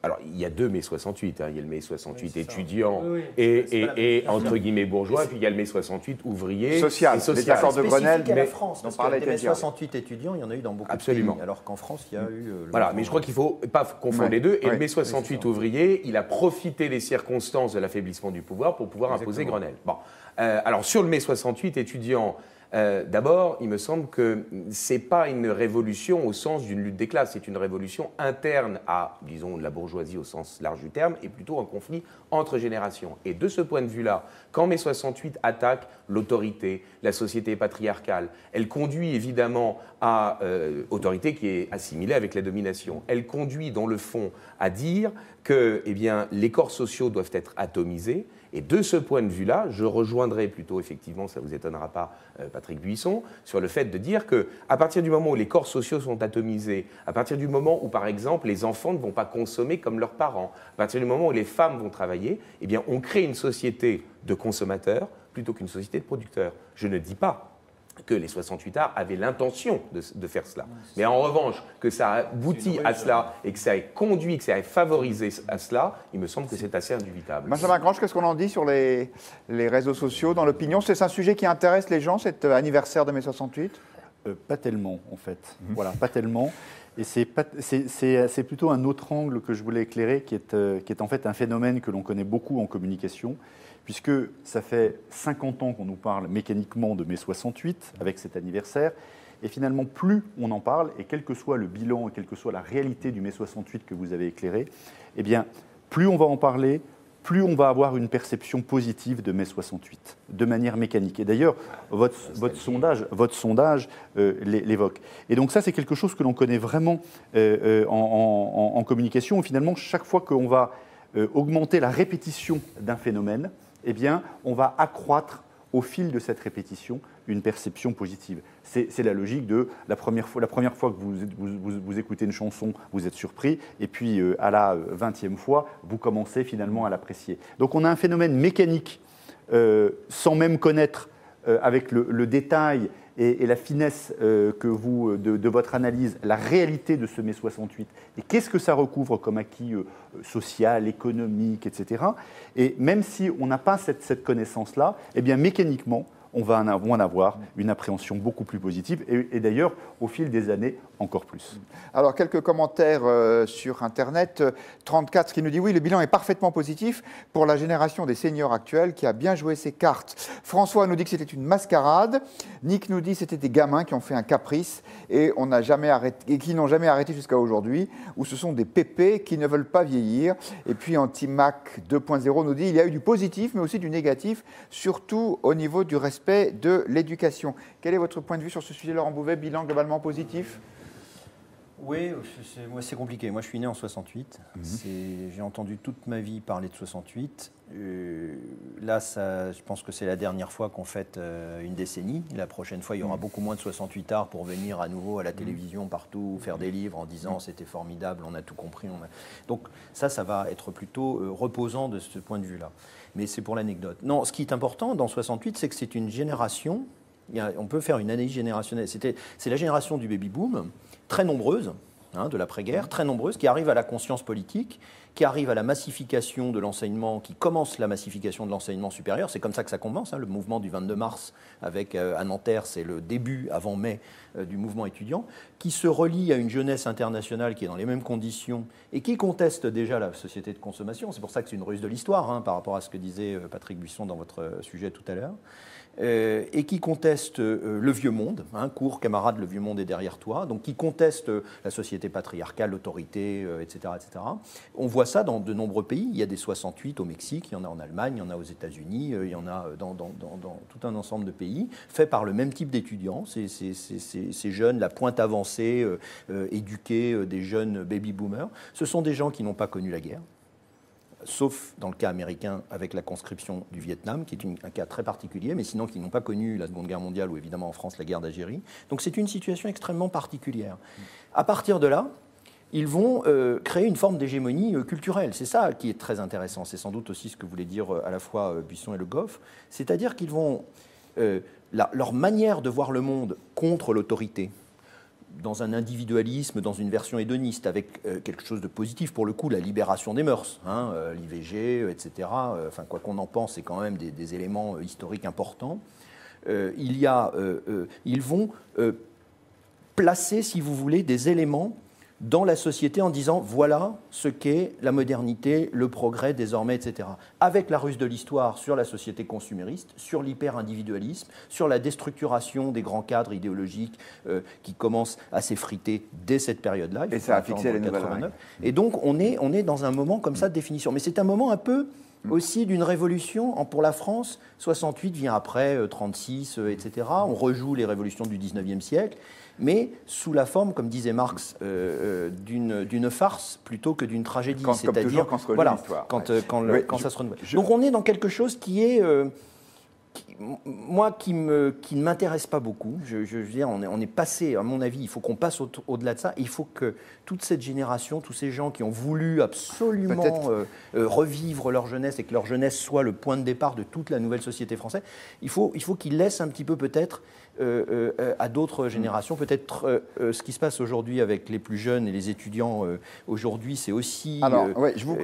alors, il y a deux mai 68, il y a le mai 68 étudiant et entre guillemets bourgeois, puis il y a le mai 68 ouvrier social. Les accords de Grenelle, mais parce que les mai 68 étudiants, il y en a eu dans beaucoup de pays, alors qu'en France, il y a eu... Voilà, mais je crois qu'il ne faut pas confondre les deux. Et le mai 68 ouvrier, il a profité des circonstances de l'affaiblissement du pouvoir pour pouvoir imposer Grenelle. Bon. Alors, sur le mai 68 étudiant... D'abord, il me semble que ce n'est pas une révolution au sens d'une lutte des classes, c'est une révolution interne à, disons, la bourgeoisie au sens large du terme, et plutôt un conflit entre générations. Et de ce point de vue-là, quand mai 68 attaque l'autorité, la société patriarcale, elle conduit évidemment à autorité qui est assimilée avec la domination. Elle conduit, dans le fond, à dire que les corps sociaux doivent être atomisés. Et de ce point de vue-là, je rejoindrai plutôt, effectivement, ça ne vous étonnera pas, Patrick Buisson, sur le fait de dire qu'à partir du moment où les corps sociaux sont atomisés, à partir du moment où, par exemple, les enfants ne vont pas consommer comme leurs parents, à partir du moment où les femmes vont travailler, on crée une société de consommateurs plutôt qu'une société de producteurs. Je ne dis pas que les 68ards avaient l'intention de faire cela. Mais en revanche, que ça a abouti à cela et que ça ait conduit, que ça ait favorisé à cela, il me semble que c'est assez indubitable. Benjamin Grange, qu'est-ce qu'on en dit sur les réseaux sociaux, dans l'opinion? C'est un sujet qui intéresse les gens, cet anniversaire de mai 68? Pas tellement, en fait. Voilà, pas tellement. Et c'est plutôt un autre angle que je voulais éclairer, qui est en fait un phénomène que l'on connaît beaucoup en communication, puisque ça fait 50 ans qu'on nous parle mécaniquement de mai 68, avec cet anniversaire, et finalement, plus on en parle, et quel que soit le bilan, et quelle que soit la réalité du mai 68 que vous avez éclairé, plus on va en parler, plus on va avoir une perception positive de mai 68, de manière mécanique. Et d'ailleurs, votre sondage l'évoque. Et donc ça, c'est quelque chose que l'on connaît vraiment en communication, où finalement, chaque fois qu'on va augmenter la répétition d'un phénomène, eh bien, on va accroître au fil de cette répétition une perception positive. C'est la logique de la première fois que vous écoutez une chanson, vous êtes surpris, et puis à la 20e fois, vous commencez finalement à l'apprécier. Donc on a un phénomène mécanique, sans même connaître avec le détail et la finesse de votre analyse, la réalité de ce mai 68, et qu'est-ce que ça recouvre comme acquis social, économique, etc. Et même si on n'a pas cette connaissance-là, eh bien mécaniquement, on va en avoir une appréhension beaucoup plus positive, et d'ailleurs, au fil des années, encore plus. Alors, quelques commentaires sur Internet. 34 qui nous dit « Oui, le bilan est parfaitement positif pour la génération des seniors actuels qui a bien joué ses cartes. » François nous dit que c'était une mascarade. Nick nous dit que c'était des gamins qui ont fait un caprice et qui n'ont jamais arrêté jusqu'à aujourd'hui, ou ce sont des pépés qui ne veulent pas vieillir. Et puis, Antimac 2.0 nous dit « Il y a eu du positif, mais aussi du négatif, surtout au niveau du respect de l'éducation. » Quel est votre point de vue sur ce sujet, Laurent Bouvet? Bilan globalement positif? Oui, moi c'est compliqué. Moi je suis né en 68. J'ai entendu toute ma vie parler de 68. Là, je pense que c'est la dernière fois qu'on fête une décennie. La prochaine fois, il y aura beaucoup moins de 68 arts pour venir à nouveau à la télévision, partout, faire des livres en disant c'était formidable, on a tout compris. Donc ça va être plutôt reposant de ce point de vue-là. Mais c'est pour l'anecdote. Non, ce qui est important dans 68, c'est que c'est une génération, on peut faire une analyse générationnelle, c'est la génération du baby-boom, très nombreuse, de l'après-guerre, très nombreuse, qui arrive à la conscience politique, qui arrive à la massification de l'enseignement, qui commence la massification de l'enseignement supérieur. C'est comme ça que ça commence, le mouvement du 22 mars avec à Nanterre, c'est le début, avant mai, du mouvement étudiant, qui se relie à une jeunesse internationale qui est dans les mêmes conditions et qui conteste déjà la société de consommation. C'est pour ça que c'est une ruse de l'histoire, par rapport à ce que disait Patrick Buisson dans votre sujet tout à l'heure. Et qui conteste le vieux monde, cours camarade, le vieux monde est derrière toi, donc qui conteste la société patriarcale, l'autorité, etc., etc. On voit ça dans de nombreux pays. Il y a des 68 au Mexique, il y en a en Allemagne, il y en a aux États-Unis, il y en a dans tout un ensemble de pays, faits par le même type d'étudiants, ces jeunes, la pointe avancée, éduqués, des jeunes baby-boomers. Ce sont des gens qui n'ont pas connu la guerre, sauf dans le cas américain avec la conscription du Vietnam, qui est un cas très particulier, mais sinon qui n'ont pas connu la Seconde Guerre mondiale ou évidemment en France la guerre d'Algérie. Donc c'est une situation extrêmement particulière. À partir de là, ils vont créer une forme d'hégémonie culturelle. C'est ça qui est très intéressant. C'est sans doute aussi ce que voulaient dire à la fois Buisson et Le Goff. C'est-à-dire qu'ils vont... leur manière de voir le monde contre l'autorité, dans un individualisme, dans une version hédoniste, avec quelque chose de positif, pour le coup, la libération des mœurs, l'IVG, etc. Enfin, quoi qu'on en pense, c'est quand même des éléments historiques importants. Ils vont placer, si vous voulez, des éléments dans la société en disant voilà ce qu'est la modernité, le progrès désormais, etc. Avec la ruse de l'histoire sur la société consumériste, sur l'hyper-individualisme, sur la déstructuration des grands cadres idéologiques qui commencent à s'effriter dès cette période-là. Et ça a fixé les nouvelles règles. Et donc on est dans un moment comme ça de définition. Mais c'est un moment un peu aussi d'une révolution. Pour la France, 68 vient après, 36, etc. On rejoue les révolutions du 19e siècle, mais sous la forme, comme disait Marx, d'une farce plutôt que d'une tragédie. C'est-à-dire quand ça se renouvelle. Donc on est dans quelque chose qui est... qui ne m'intéresse pas beaucoup. Je veux dire, on est passé, à mon avis, il faut qu'on passe au-delà de ça. Il faut que toute cette génération, tous ces gens qui ont voulu absolument revivre leur jeunesse et que leur jeunesse soit le point de départ de toute la nouvelle société française, il faut qu'ils laissent un petit peu peut-être à d'autres générations. Peut-être ce qui se passe aujourd'hui avec les plus jeunes et les étudiants aujourd'hui, c'est aussi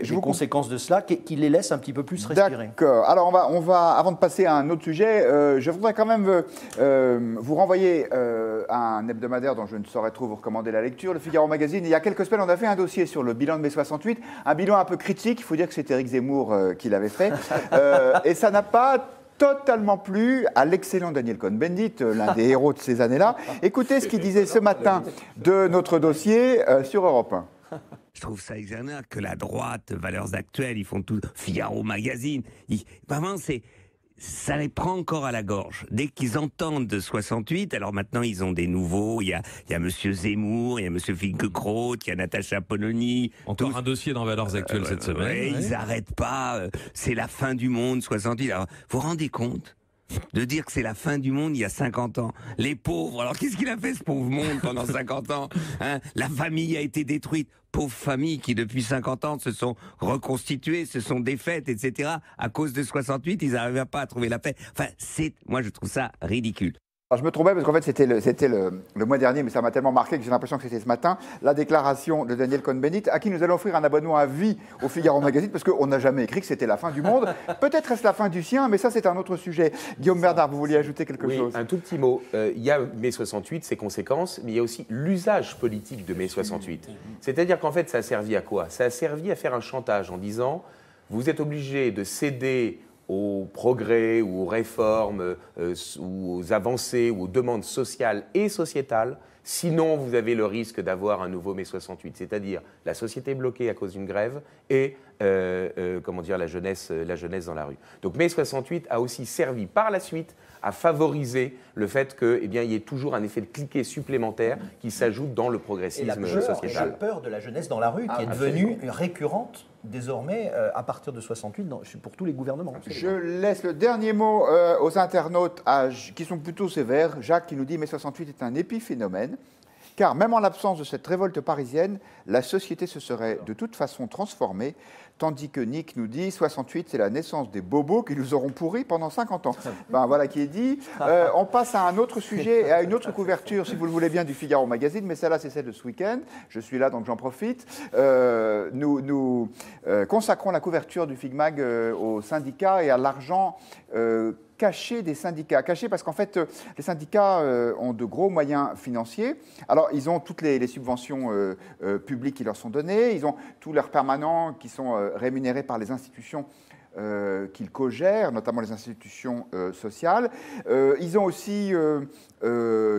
les conséquences de cela, qu'ils les laissent un petit peu plus respirer. D'accord. Alors on va, avant de passer à un autre sujet, je voudrais quand même vous renvoyer à un hebdomadaire dont je ne saurais trop vous recommander la lecture, le Figaro Magazine. Il y a quelques semaines, on a fait un dossier sur le bilan de mai 68, un bilan un peu critique. Il faut dire que c'est Éric Zemmour qui l'avait fait. Et ça n'a pas totalement plu à l'excellent Daniel Cohn-Bendit, l'un des héros de ces années-là. Écoutez ce qu'il disait ce matin de notre dossier sur Europe 1. Je trouve ça extraordinaire que la droite, Valeurs Actuelles, ils font tout, Figaro Magazine, vraiment ça les prend encore à la gorge. Dès qu'ils entendent de 68, alors maintenant ils ont des nouveaux, il y a Monsieur Zemmour, il y a Monsieur Finkielkraut, il y a Natacha Polony. Encore un dossier dans Valeurs Actuelles cette semaine. Ouais. Ils n'arrêtent pas, c'est la fin du monde, 68. Alors, vous vous rendez compte de dire que c'est la fin du monde il y a 50 ans. Les pauvres, alors qu'est-ce qu'il a fait ce pauvre monde pendant 50 ans, hein? La famille a été détruite. Pauvres familles qui depuis 50 ans se sont reconstituées, se sont défaites, etc. À cause de 68, ils n'arrivaient pas à trouver la paix. Enfin, moi je trouve ça ridicule. Alors, je me trompais parce qu'en fait c'était le mois dernier, mais ça m'a tellement marqué que j'ai l'impression que c'était ce matin, la déclaration de Daniel Cohn-Bendit, à qui nous allons offrir un abonnement à vie au Figaro Magazine, parce qu'on n'a jamais écrit que c'était la fin du monde. Peut-être est-ce la fin du sien, mais ça c'est un autre sujet. Guillaume Bernard, vous vouliez ajouter quelque chose? Un tout petit mot. Il y a mai 68, ses conséquences, mais il y a aussi l'usage politique de mai 68. C'est-à-dire qu'en fait, ça a servi à quoi? Ça a servi à faire un chantage en disant « vous êtes obligés de céder aux progrès ou aux réformes ou aux avancées ou aux demandes sociales et sociétales, sinon vous avez le risque d'avoir un nouveau mai 68, c'est-à-dire la société bloquée à cause d'une grève et la jeunesse dans la rue. Donc mai 68 a aussi servi par la suite à favoriser le fait qu'il y ait toujours un effet de cliquet supplémentaire qui s'ajoute dans le progressisme sociétal. La peur de la jeunesse dans la rue qui est devenue récurrente désormais à partir de 68 pour tous les gouvernements. Je laisse le dernier mot aux internautes qui sont plutôt sévères. Jacques qui nous dit « mai 68 est un épiphénomène ». Car même en l'absence de cette révolte parisienne, la société se serait de toute façon transformée, tandis que Nick nous dit 68, c'est la naissance des bobos qui nous auront pourris pendant 50 ans. Ben voilà qui est dit. On passe à un autre sujet et à une autre couverture, si vous le voulez bien, du Figaro Magazine, mais celle-là, c'est celle de ce week-end. Je suis là, donc j'en profite. Nous consacrons la couverture du FigMag aux syndicats et à l'argent caché des syndicats. Caché parce qu'en fait, les syndicats ont de gros moyens financiers. Alors, ils ont toutes les subventions publiques qui leur sont données. Ils ont tous leurs permanents qui sont rémunérés par les institutions qu'ils co-gèrent, notamment les institutions sociales. Ils ont aussi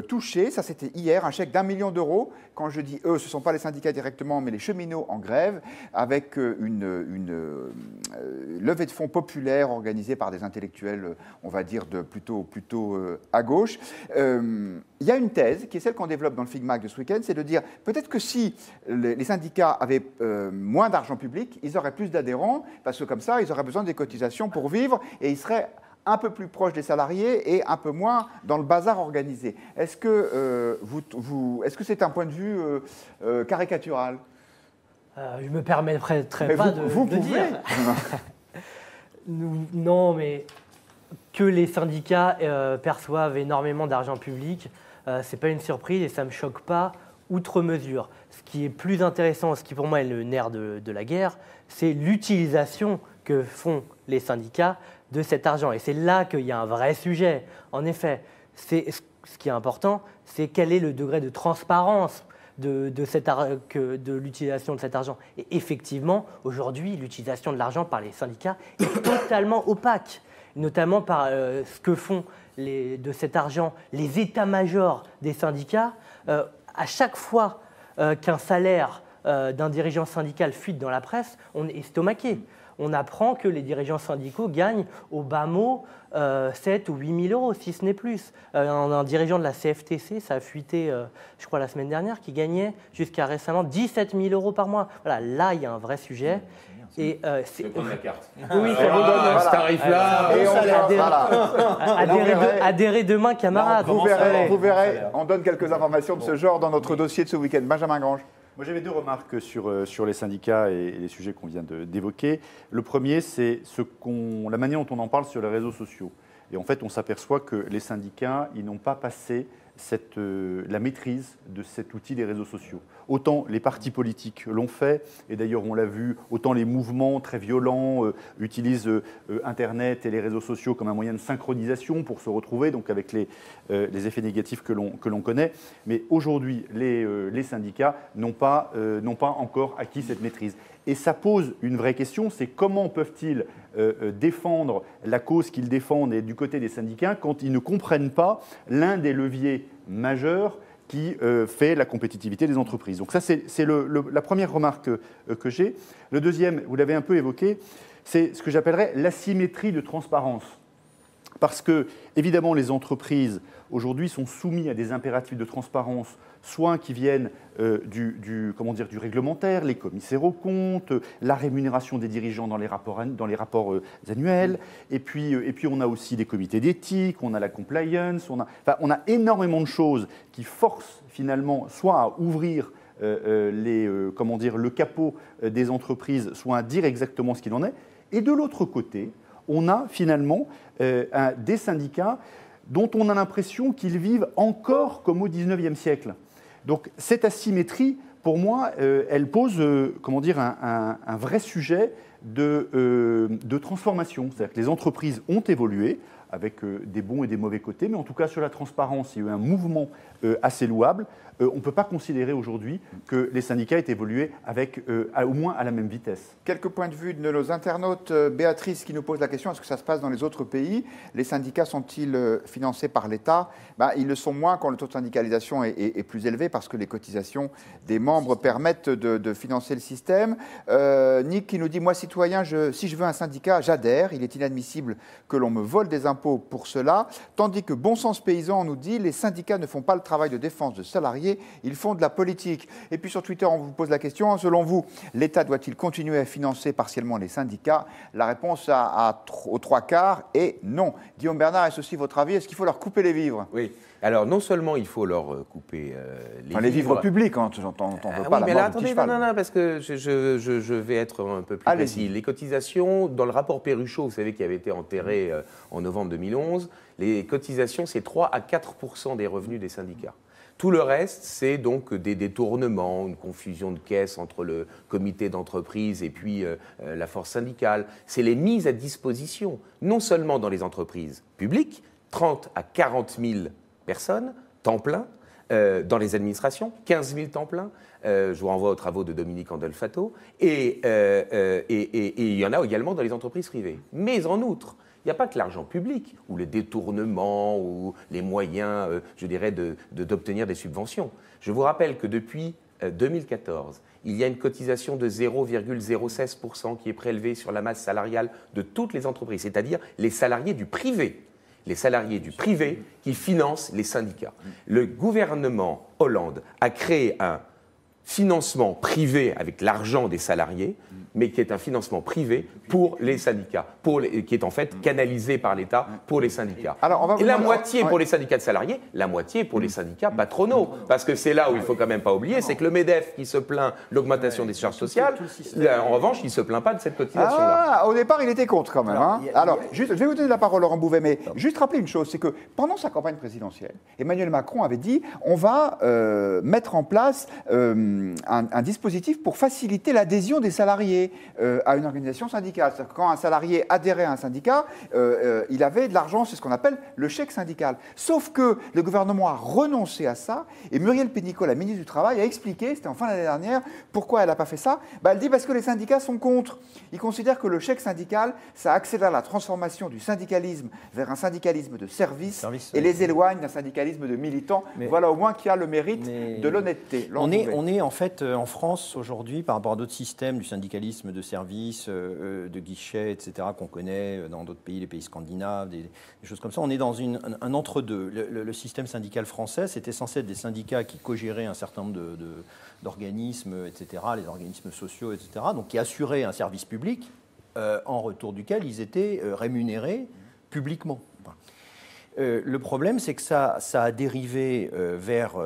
touché, ça c'était hier, un chèque d'1 million d'euros. Quand je dis eux, ce ne sont pas les syndicats directement, mais les cheminots en grève, avec une levée de fonds populaire organisée par des intellectuels, on va dire, plutôt à gauche. Il y a une thèse, qui est celle qu'on développe dans le FigMag de ce week-end, c'est de dire, peut-être que si les syndicats avaient moins d'argent public, ils auraient plus d'adhérents, parce que comme ça, ils auraient besoin des cotisations pour vivre, et ils seraient un peu plus proches des salariés et un peu moins dans le bazar organisé. Est-ce que c'est un point de vue caricatural? Je me permettrai pas de dire. Non, mais que les syndicats perçoivent énormément d'argent public, c'est pas une surprise et ça me choque pas outre mesure. Ce qui est plus intéressant, ce qui pour moi est le nerf de la guerre, c'est l'utilisation que font les syndicats de cet argent. Et c'est là qu'il y a un vrai sujet. En effet, ce qui est important, c'est quel est le degré de transparence de l'utilisation de cet argent. Et effectivement, aujourd'hui, l'utilisation de l'argent par les syndicats est totalement opaque, notamment par ce que font de cet argent les états-majors des syndicats. À chaque fois qu'un salaire d'un dirigeant syndical fuite dans la presse, on est estomaqué. On apprend que les dirigeants syndicaux gagnent au bas mot 7 ou 8 000 euros, si ce n'est plus. Un dirigeant de la CFTC, ça a fuité, je crois, la semaine dernière, qui gagnait jusqu'à récemment 17 000 euros par mois. Voilà, là, il y a un vrai sujet. Et c'est prendre la carte. Oui, ça vous donne ce tarif-là. Adhérez demain, camarades. Vous verrez, on donne quelques informations de ce genre dans notre dossier de ce week-end. Benjamin Grange. Moi, j'avais deux remarques sur les syndicats et les sujets qu'on vient d'évoquer. Le premier, c'est la manière dont on en parle sur les réseaux sociaux. Et en fait, on s'aperçoit que les syndicats, ils n'ont pas passé la maîtrise de cet outil des réseaux sociaux. Autant les partis politiques l'ont fait, et d'ailleurs on l'a vu, autant les mouvements très violents utilisent Internet et les réseaux sociaux comme un moyen de synchronisation pour se retrouver, donc avec les effets négatifs que l'on connaît. Mais aujourd'hui, les syndicats n'ont pas encore acquis cette maîtrise. Et ça pose une vraie question, c'est comment peuvent-ils défendre la cause qu'ils défendent et du côté des syndicats quand ils ne comprennent pas l'un des leviers majeurs qui fait la compétitivité des entreprises. Donc ça, c'est la première remarque que j'ai. Le deuxième, vous l'avez un peu évoqué, c'est ce que j'appellerais l'asymétrie de transparence. Parce que, évidemment, les entreprises, aujourd'hui, sont soumises à des impératifs de transparence, soit qui viennent du réglementaire, les commissaires aux comptes, la rémunération des dirigeants dans les rapports annuels, et puis on a aussi des comités d'éthique, on a la compliance, on a énormément de choses qui forcent finalement soit à ouvrir le capot des entreprises, soit à dire exactement ce qu'il en est. Et de l'autre côté, on a finalement des syndicats dont on a l'impression qu'ils vivent encore comme au XIXe siècle. Donc cette asymétrie, pour moi, elle pose un vrai sujet de transformation. C'est-à-dire que les entreprises ont évolué avec des bons et des mauvais côtés, mais en tout cas sur la transparence, il y a eu un mouvement assez louable. On ne peut pas considérer aujourd'hui que les syndicats aient évolué avec au moins à la même vitesse. Quelques points de vue de nos internautes. Béatrice qui nous pose la question, est-ce que ça se passe dans les autres pays? Les syndicats sont-ils financés par l'État? Ils le sont moins quand le taux de syndicalisation est plus élevé parce que les cotisations des membres permettent de financer le système. Nick qui nous dit, moi citoyen, si je veux un syndicat, j'adhère. Il est inadmissible que l'on me vole des impôts pour cela. Tandis que Bon Sens Paysan nous dit, les syndicats ne font pas le travail de défense de salariés, ils font de la politique. Et puis sur Twitter, on vous pose la question, selon vous, l'État doit-il continuer à financer partiellement les syndicats? La réponse aux 3/4 est non. Guillaume Bernard, est-ce aussi votre avis? Est-ce qu'il faut leur couper les vivres? Oui. Alors, non seulement il faut leur couper les vivres publics, hein, j'entends pas la mais mort là, du attendez, cheval. non, parce que je vais être un peu plus précis. Les cotisations, dans le rapport Perruchot, vous savez, qui avait été enterré en novembre 2011, les cotisations, c'est 3 à 4% des revenus des syndicats. Tout le reste, c'est donc des détournements, une confusion de caisse entre le comité d'entreprise et puis la force syndicale. C'est les mises à disposition, non seulement dans les entreprises publiques, 30 à 40 000 personnes, temps plein, dans les administrations, 15 000 temps plein. Je vous renvoie aux travaux de Dominique Andelfato. Et il y en a également dans les entreprises privées. Mais en outre, il n'y a pas que l'argent public, ou le détournement, ou les moyens, d'obtenir des subventions. Je vous rappelle que depuis 2014, il y a une cotisation de 0,016% qui est prélevée sur la masse salariale de toutes les entreprises, c'est-à-dire les salariés du privé. Les salariés du privé qui financent les syndicats. Le gouvernement Hollande a créé un financement privé avec l'argent des salariés, mais qui est un financement privé pour les syndicats, qui est en fait canalisé par l'État pour les syndicats. Et la moitié pour les syndicats de salariés, la moitié pour les syndicats patronaux. Parce que c'est là où il ne faut quand même pas oublier, c'est que le MEDEF qui se plaint de l'augmentation des charges sociales, en revanche, il ne se plaint pas de cette cotisation-là. Au départ, il était contre quand même. Alors, je vais vous donner la parole, Laurent Bouvet, mais juste rappeler une chose, c'est que pendant sa campagne présidentielle, Emmanuel Macron avait dit on va mettre en place un dispositif pour faciliter l'adhésion des salariés à une organisation syndicale. C'est-à-dire que quand un salarié adhérait à un syndicat, il avait de l'argent, c'est ce qu'on appelle le chèque syndical. Sauf que le gouvernement a renoncé à ça, et Muriel Pénicaud, la ministre du Travail, a expliqué, c'était en fin d'année dernière, pourquoi elle n'a pas fait ça. Elle dit parce que les syndicats sont contre. Ils considèrent que le chèque syndical, ça accélère la transformation du syndicalisme vers un syndicalisme de service et les éloigne d'un syndicalisme de militants. Voilà au moins qui a le mérite de l'honnêteté. On est en fait en France aujourd'hui, par rapport à d'autres systèmes du syndicalisme de services, de guichets, etc., qu'on connaît dans d'autres pays, les pays scandinaves, des choses comme ça. On est dans un entre-deux. Le système syndical français, c'était censé être des syndicats qui co-géraient un certain nombre d'organismes, etc., les organismes sociaux, etc., donc qui assuraient un service public, en retour duquel ils étaient rémunérés publiquement. Le problème, c'est que ça a dérivé vers,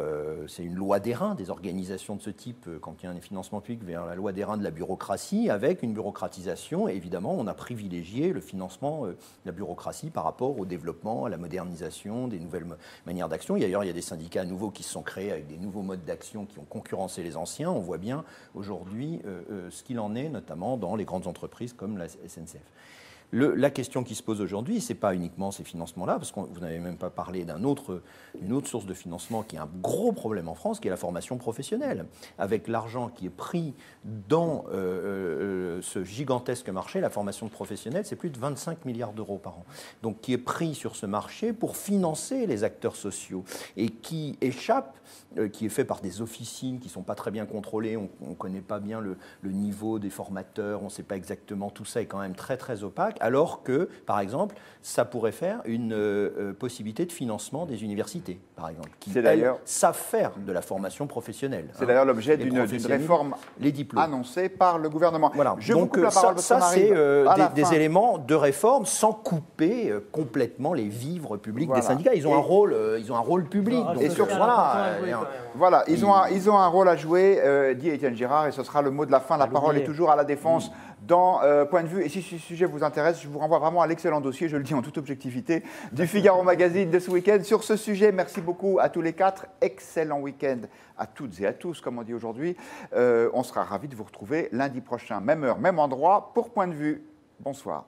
c'est une loi d'airain des organisations de ce type, quand il y a un financement public, vers la loi d'airain de la bureaucratie, avec une bureaucratisation. Et évidemment, on a privilégié le financement de la bureaucratie par rapport au développement, à la modernisation, des nouvelles manières d'action. D'ailleurs, il y a des syndicats nouveaux qui se sont créés avec des nouveaux modes d'action qui ont concurrencé les anciens. On voit bien aujourd'hui ce qu'il en est, notamment dans les grandes entreprises comme la SNCF. La question qui se pose aujourd'hui, ce n'est pas uniquement ces financements-là, parce que vous n'avez même pas parlé d'une autre source de financement qui est un gros problème en France, qui est la formation professionnelle. Avec l'argent qui est pris dans ce gigantesque marché, la formation professionnelle, c'est plus de 25 milliards d'euros par an. Donc qui est pris sur ce marché pour financer les acteurs sociaux et qui échappe, qui est fait par des officines qui ne sont pas très bien contrôlées, on ne connaît pas bien le niveau des formateurs, on ne sait pas exactement, tout ça est quand même très très opaque, alors que, par exemple, ça pourrait faire une possibilité de financement des universités, par exemple, qui savent faire de la formation professionnelle. C'est d'ailleurs l'objet d'une réforme annoncée par le gouvernement. Voilà. Je donc vous coupe la parole, ça c'est des éléments de réforme sans couper complètement les vivres publics des syndicats. Ils ont un rôle public. Et sur voilà, ils ont un rôle à jouer, dit Étienne Girard, et ce sera le mot de la fin. La parole est toujours à la Défense dans Point de vue. Et si ce sujet vous intéresse, je vous renvoie vraiment à l'excellent dossier, je le dis en toute objectivité, du Figaro Magazine de ce week-end sur ce sujet. Merci beaucoup à tous les quatre. Excellent week-end à toutes et à tous, comme on dit aujourd'hui. On sera ravis de vous retrouver lundi prochain, même heure, même endroit, pour Point de vue. Bonsoir.